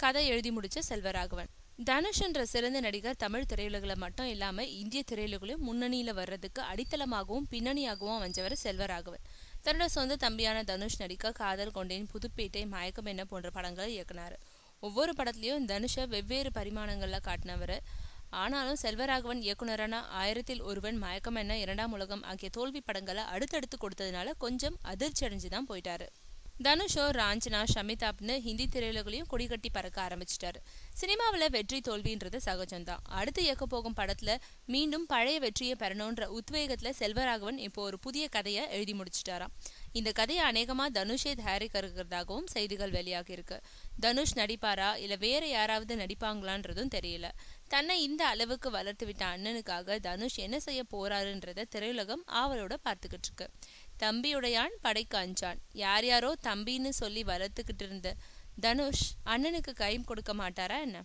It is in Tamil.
கதை எழுதி முடிச்ச செல்வராகவன். தனுஷ் என்ற சிறந்த நடிகர் தமிழ் திரையுலகில் மட்டும் இல்லாம இந்திய திரையுலகிலும் முன்னணியில வர்றதுக்கு அடித்தளமாகவும் பின்னணியாகவும் அமைஞ்சவர் செல்வராகவன். தன்னோட சொந்த தம்பியான தனுஷ் நடிக்க காதல் கொண்டேன், புதுப்பேட்டை, மயக்கம் என்ன போன்ற படங்களை இயக்குனாரு. ஒவ்வொரு படத்துலயும் தனுஷை வெவ்வேறு பரிமாணங்கள்ல காட்டினவர். ஆனாலும் செல்வராகவன் இயக்குனரான 1000ல் ஒருவன், மயக்கம் என்ன, 2ஆம் உலகம் ஆகிய தோல்வி படங்களை அடுத்தடுத்து கொடுத்ததுனால கொஞ்சம் அதிர்ச்சி அடைஞ்சுதான் போயிட்டாரு. தனுஷோ ராஞ்சனா, ஷமிதாப்னு ஹிந்தி திரையுலகிலையும் கொடிகட்டி பறக்க ஆரம்பிச்சிட்டாரு. சினிமாவில் வெற்றி தோல்வின்றது சகஜம்தான். அடுத்து இயக்க போகும் படத்துல மீண்டும் பழைய வெற்றியை பெறணுன்ற உத்வேகத்துல செல்வராகவன் இப்போ ஒரு புதிய கதையை எழுதி முடிச்சிட்டாராம். இந்த கதையை அநேகமா தனுஷே தயாரிக்க இருக்கிறதாகவும் செய்திகள் வெளியாகி இருக்கு. தனுஷ் நடிப்பாரா இல்ல வேற யாராவது நடிப்பாங்களான்றதும் தெரியல. தன்னை இந்த அளவுக்கு வளர்த்து விட்ட அண்ணனுக்காக தனுஷ் என்ன செய்ய போறாருன்றத திரையுலகம் ஆவலோட பார்த்துக்கிட்டு இருக்கு. தம்பியுடையான் படைக்கு அஞ்சான். யார் யாரோ தம்பின்னு சொல்லி வளர்த்துக்கிட்டு இருந்த தனுஷ் அண்ணனுக்கு கை கொடுக்க மாட்டாரா என்ன?